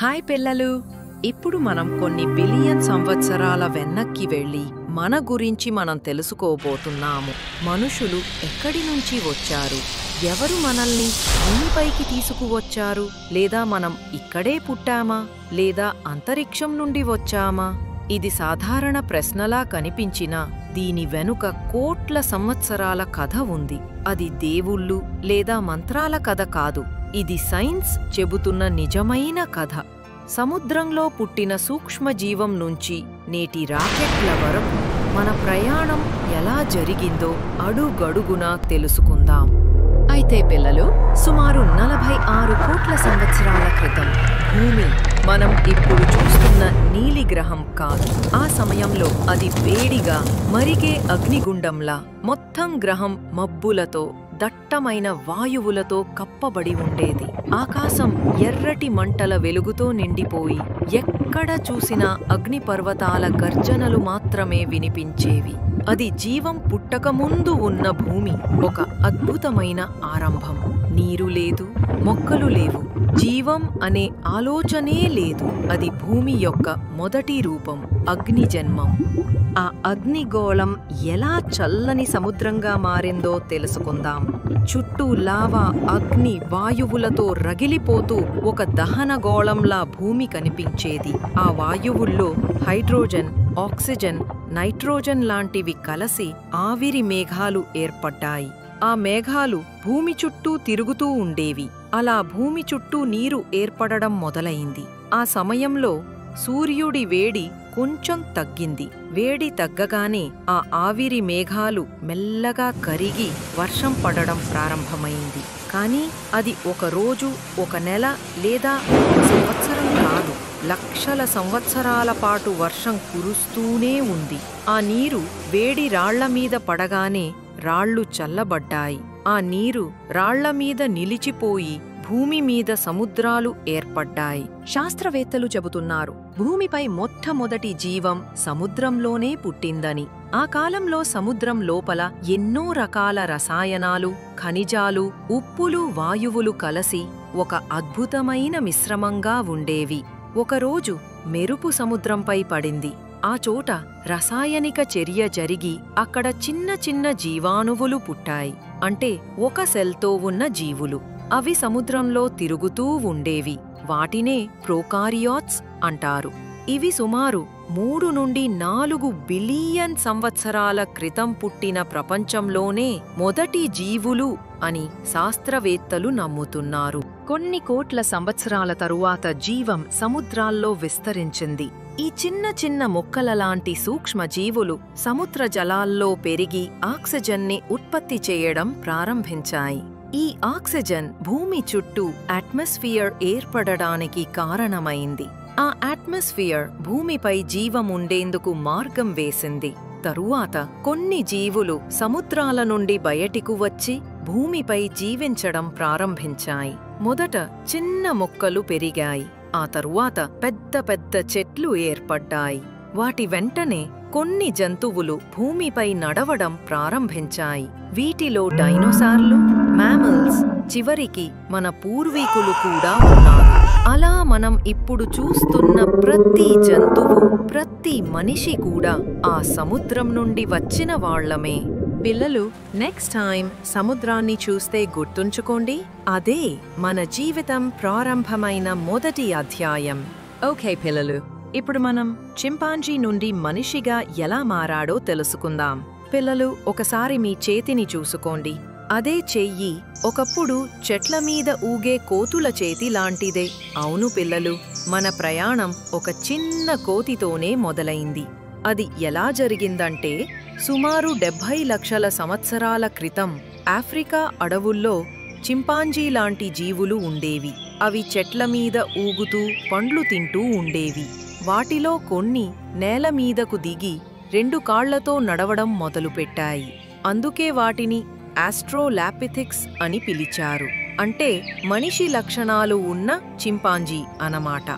Hi పిల్లలు, ఇప్పుడు మనం కొన్ని బిలియన్ సంవత్సరాల వెనక్కి వెళ్ళి మన గురించి మనం తెలుసుకోబోతున్నాము. మనుషులు ఎక్కడి నుంచి వచ్చారు, ఎవరు మనల్ని భూమిపైకి తీసుకువచ్చారు, లేదా మనం ఇక్కడే పుట్టామా, లేదా అంతరిక్షం నుండి వచ్చామా? ఇది సాధారణ ప్రశ్నలా కనిపించినా దీని వెనుక కోట్ల సంవత్సరాల కథ ఉంది. అది దేవుళ్ళు లేదా మంత్రాల కథ కాదు, ఇది సైన్స్ చెబుతున్న నిజమైన కథ. సముద్రంలో పుట్టిన సూక్ష్మజీవం నుంచి నేటి రాకెట్ల వరకు మన ప్రయాణం ఎలా జరిగిందో అడుగడుగునా తెలుసుకుందాం. అయితే పిల్లలు, సుమారు 46 కోట్ల సంవత్సరాల క్రితం భూమి మనం ఇప్పుడు చూస్తున్న నీలి గ్రహం కాదు. ఆ సమయంలో అది వేడిగా మరిగే అగ్నిగుండంలా, మొత్తం గ్రహం మబ్బులతో, దట్టమైన వాయువులతో కప్పబడి ఉండేది. ఆకాశం ఎర్రటి మంటల వెలుగుతో నిండిపోయి ఎక్కడ చూసినా అగ్నిపర్వతాల గర్జనలు మాత్రమే వినిపించేవి. అది జీవం పుట్టకముందు ఉన్న భూమి, ఒక అద్భుతమైన ఆరంభం. నీరు లేదు, మొక్కలు లేవు, జీవం అనే ఆలోచనే లేదు. అది భూమి యొక్క మొదటి రూపం, అగ్నిజన్మం. ఆ అగ్నిగోళం ఎలా చల్లని సముద్రంగా మారిందో తెలుసుకుందాం. చుట్టూ లావా, అగ్ని, వాయువులతో రగిలిపోతూ ఒక దహనగోళంలా భూమి కనిపించేది. ఆ వాయువుల్లో హైడ్రోజన్, ఆక్సిజన్, నైట్రోజన్ లాంటివి కలసి ఆవిరి మేఘాలు ఏర్పడ్డాయి. ఆ మేఘాలు భూమి చుట్టూ తిరుగుతూ ఉండేవి. అలా భూమి చుట్టూ నీరు ఏర్పడడం మొదలైంది. ఆ సమయంలో సూర్యుడి వేడి కొంచెం తగ్గింది. వేడి తగ్గగానే ఆ ఆవిరి మేఘాలు మెల్లగా కరిగి వర్షం పడడం ప్రారంభమైంది. కానీ అది ఒక రోజు, ఒక నెల లేదా ఒక సంవత్సరం కాదు. లక్షల సంవత్సరాల పాటు వర్షం కురుస్తూనే ఉంది. ఆ నీరు వేడి రాళ్ల మీద పడగానే రాళ్లు చల్లబడ్డాయి. ఆ నీరు రాళ్ల మీద నిలిచిపోయి భూమి మీద సముద్రాలు ఏర్పడ్డాయి. శాస్త్రవేత్తలు చెబుతున్నారు, భూమిపై మొట్టమొదటి జీవం సముద్రంలోనే పుట్టిందని. ఆ కాలంలో సముద్రం లోపల ఎన్నో రకాల రసాయనాలు, ఖనిజాలు, ఉప్పులు, వాయువులు కలసి ఒక అద్భుతమైన మిశ్రమంగా ఉండేవి. ఒకరోజు మెరుపు సముద్రంపై పడింది. ఆ చోట రసాయనిక చర్య జరిగి అక్కడ చిన్న చిన్న జీవాణువులు పుట్టాయి. అంటే ఒక సెల్తో ఉన్న జీవులు. అవి సముద్రంలో తిరుగుతూ ఉండేవి. వాటినే ప్రోకారియాట్స్ అంటారు. ఇవి సుమారు 3 నుండి 4 బిలియన్ సంవత్సరాల క్రితం పుట్టిన ప్రపంచంలోనే మొదటి జీవులు అని శాస్త్రవేత్తలు నమ్ముతున్నారు. కొన్ని కోట్ల సంవత్సరాల తరువాత జీవం సముద్రాల్లో విస్తరించింది. ఈ చిన్న చిన్న మొక్కలలాంటి సూక్ష్మజీవులు సముద్ర జలాల్లో పెరిగి ఆక్సిజన్ని ఉత్పత్తి చేయడం ప్రారంభించాయి. ఈ ఆక్సిజన్ భూమి చుట్టూ అట్మాస్ఫియర్ ఏర్పడడానికి కారణమైంది. ఆ అట్మాస్ఫియర్ భూమిపై జీవముండేందుకు మార్గం వేసింది. తరువాత కొన్ని జీవులు సముద్రాల నుండి బయటికు వచ్చి భూమిపై జీవించడం ప్రారంభించాయి. మొదట చిన్న మొక్కలు పెరిగాయి. ఆ తరువాత పెద్ద పెద్ద చెట్లు ఏర్పడ్డాయి. వాటి వెంటనే కొన్ని జంతువులు భూమిపై నడవడం ప్రారంభించాయి. వీటిలో డైనోసార్లు, మ్యామల్స్, చివరికి మన పూర్వీకులు కూడా ఉన్నారు. అలా మనం ఇప్పుడు చూస్తున్న ప్రతి జంతువు, ప్రతి మనిషి కూడా ఆ సముద్రం నుండి వచ్చిన వాళ్లమే. పిల్లలు, నెక్స్ట్ టైం సముద్రాన్ని చూస్తే గుర్తుంచుకోండి, అదే మన జీవితం ప్రారంభమైన మొదటి అధ్యాయం. ఓకే పిల్లలు, ఇప్పుడు మనం చింపాంజీ నుండి మనిషిగా ఎలా మారాడో తెలుసుకుందాం. పిల్లలు, ఒకసారి మీ చేతిని చూసుకోండి. అదే చెయ్యి ఒకప్పుడు చెట్ల మీద ఊగే కోతుల చేతి లాంటిదే. అవును పిల్లలు, మన ప్రయాణం ఒక చిన్న కోతితోనే మొదలైంది. అది ఎలా జరిగిందంటే, సుమారు 70 లక్షల సంవత్సరాల క్రితం ఆఫ్రికా అడవుల్లో చింపాంజీ లాంటి జీవులు ఉండేవి. అవి చెట్ల మీద ఊగుతూ పండ్లు తింటూ ఉండేవి. వాటిలో కొన్ని నేల మీదకు దిగి 2 కాళ్లతో నడవడం మొదలుపెట్టాయి. అందుకే వాటిని ఆస్ట్రోలాపిథిక్స్ అని పిలిచారు. అంటే మనిషి లక్షణాలు ఉన్న చింపాంజీ అన్నమాట.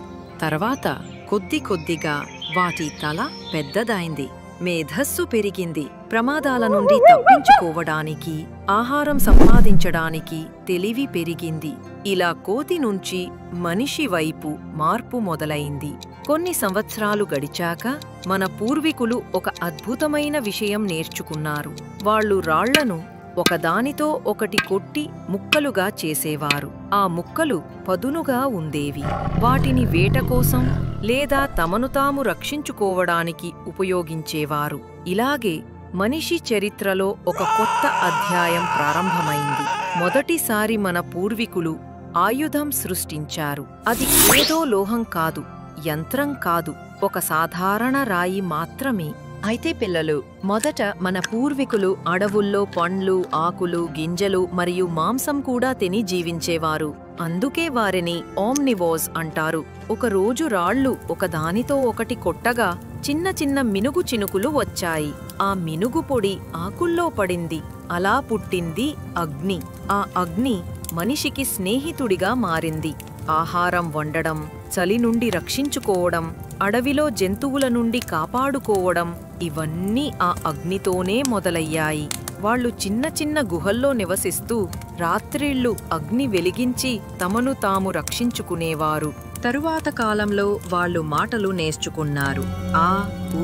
తర్వాత కొద్ది కొద్దిగా వాటి తల పెద్దదైంది, మేధస్సు పెరిగింది, ప్రమాదాల నుండి తప్పించుకోవడానికి, ఆహారం సంపాదించడానికి తెలివి పెరిగింది. ఇలా కోతి నుంచి మనిషి వైపు మార్పు మొదలైంది. కొన్ని సంవత్సరాలు గడిచాక మన పూర్వీకులు ఒక అద్భుతమైన విషయం నేర్చుకున్నారు. వాళ్ళు రాళ్లను ఒకదానితో ఒకటి కొట్టి ముక్కలుగా చేసేవారు. ఆ ముక్కలు పదునుగా ఉండేవి. వాటిని వేట కోసం లేదా తమను తాము రక్షించుకోవడానికి ఉపయోగించేవారు. ఇలాగే మనిషి చరిత్రలో ఒక కొత్త అధ్యాయం ప్రారంభమైంది. మొదటిసారి మన పూర్వీకులు ఆయుధం సృష్టించారు. అది ఏదో లోహం కాదు, యంత్రం కాదు, ఒక సాధారణ రాయి మాత్రమే. అయితే పిల్లలు, మొదట మన పూర్వీకులు అడవుల్లో పండ్లు, ఆకులు, గింజలు మరియు మాంసం కూడా తిని జీవించేవారు. అందుకే వారిని ఓమ్నివోర్స్ అంటారు. ఒకరోజు రాళ్లు ఒకదానితో ఒకటి కొట్టగా చిన్న చిన్న మినుగు చినుకులు వచ్చాయి. ఆ మినుగు పొడి ఆకుల్లో పడింది. అలా పుట్టింది అగ్ని. ఆ అగ్ని మనిషికి స్నేహితుడిగా మారింది. ఆహారం వండడం, చలి నుండి రక్షించుకోవడం, అడవిలో జంతువుల నుండి కాపాడుకోవడం, ఇవన్నీ ఆ అగ్నితోనే మొదలయ్యాయి. వాళ్ళు చిన్న చిన్న గుహల్లో నివసిస్తూ రాత్రిళ్ళు అగ్ని వెలిగించి తమను తాము రక్షించుకునేవారు. తరువాత కాలంలో వాళ్ళు మాటలు నేర్చుకున్నారు. ఆ, ఊ,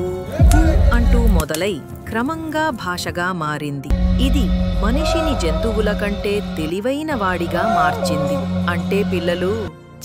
ఊ అంటూ మొదలై క్రమంగా భాషగా మారింది. ఇది మనిషిని జంతువుల కంటే తెలివైన వాడిగా మార్చింది. అంటే పిల్లలు,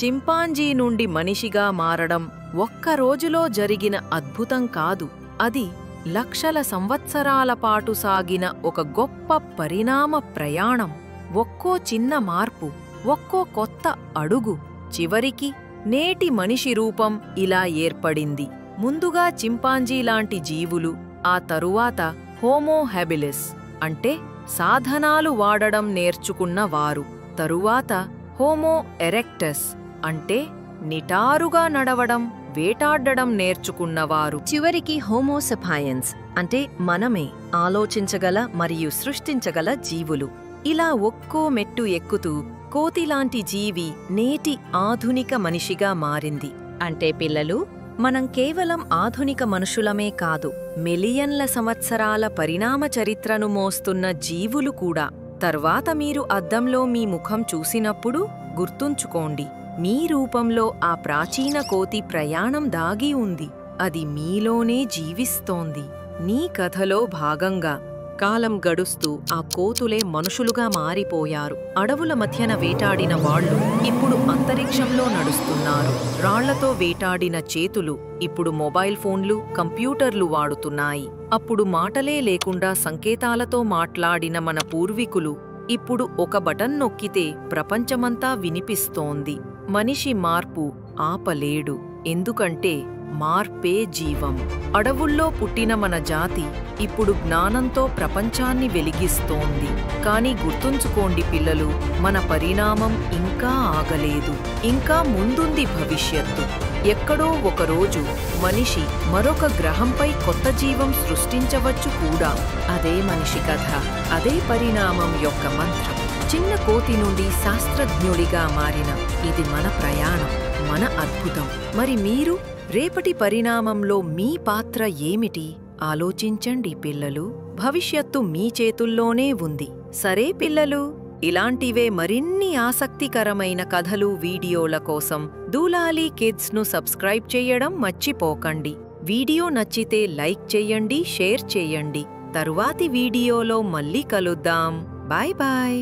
చింపాంజీ నుండి మనిషిగా మారడం ఒక్క రోజులో జరిగిన అద్భుతం కాదు. అది లక్షల సంవత్సరాల పాటు సాగిన ఒక గొప్ప పరిణామ ప్రయాణం. ఒక్కో చిన్న మార్పు, ఒక్కో కొత్త అడుగు, చివరికి నేటి మనిషి రూపం ఇలా ఏర్పడింది. ముందుగా చింపాంజీ లాంటి జీవులు, ఆ తరువాత హోమో హ్యాబిలిస్ అంటే సాధనాలు వాడడం నేర్చుకున్న వారు, తరువాత హోమో ఎరెక్టస్ అంటే నిటారుగా నడవడం, వేటాడడం నేర్చుకున్నవారు, చివరికి హోమో సపాయన్స్ అంటే మనమే ఆలోచించగల మరియు సృష్టించగల జీవులు. ఇలా ఒక్కో మెట్టు ఎక్కుతూ కోతిలాంటి జీవి నేటి ఆధునిక మనిషిగా మారింది. అంటే పిల్లలు, మనం కేవలం ఆధునిక మనుషులమే కాదు, మిలియన్ల సంవత్సరాల పరిణామ చరిత్రను మోస్తున్న జీవులు కూడా. తర్వాత మీరు అద్దంలో మీ ముఖం చూసినప్పుడు గుర్తుంచుకోండి, మీ రూపంలో ఆ ప్రాచీన కోతి ప్రయాణం దాగి ఉంది. అది మీలోనే జీవిస్తోంది. నీ కథలో భాగంగా కాలం గడుస్తూ ఆ కోతులే మనుషులుగా మారిపోయారు. అడవుల మధ్యన వేటాడిన వాళ్ళు ఇప్పుడు అంతరిక్షంలో నడుస్తున్నారు. రాళ్లతో వేటాడిన చేతులు ఇప్పుడు మొబైల్ ఫోన్లు, కంప్యూటర్లు వాడుతున్నాయి. అప్పుడు మాటలే లేకుండా సంకేతాలతో మాట్లాడిన మన పూర్వీకులు ఇప్పుడు ఒక బటన్ నొక్కితే ప్రపంచమంతా వినిపిస్తోంది. మనిషి మార్పు ఆపలేడు, ఎందుకంటే మార్పే జీవం. అడవుల్లో పుట్టిన మన జాతి ఇప్పుడు జ్ఞానంతో ప్రపంచాన్ని వెలిగిస్తోంది. కానీ గుర్తుంచుకోండి పిల్లలు, మన పరిణామం ఇంకా ఆగలేదు. ఇంకా ముందుంది భవిష్యత్తు. ఎక్కడో ఒకరోజు మనిషి మరొక గ్రహంపై కొత్త జీవం సృష్టించవచ్చు కూడా. అదే మనిషి కథ, అదే పరిణామం యొక్క మంత్రం. చిన్న కోతి నుండి శాస్త్రజ్ఞుడిగా మారిన ఇది మన ప్రయాణం, మన అద్భుతం. మరి మీరు రేపటి పరిణామంలో మీ పాత్ర ఏమిటి? ఆలోచించండి పిల్లలు. భవిష్యత్తు మీ చేతుల్లోనే ఉంది. సరే పిల్లలు, ఇలాంటివే మరిన్ని ఆసక్తికరమైన కథలు, వీడియోల కోసం దూలాలి కిడ్స్ను సబ్స్క్రైబ్ చేయడం మర్చిపోకండి. వీడియో నచ్చితే లైక్ చేయండి, షేర్ చేయండి. తరువాతి వీడియోలో మళ్ళీ కలుద్దాం. Bye bye.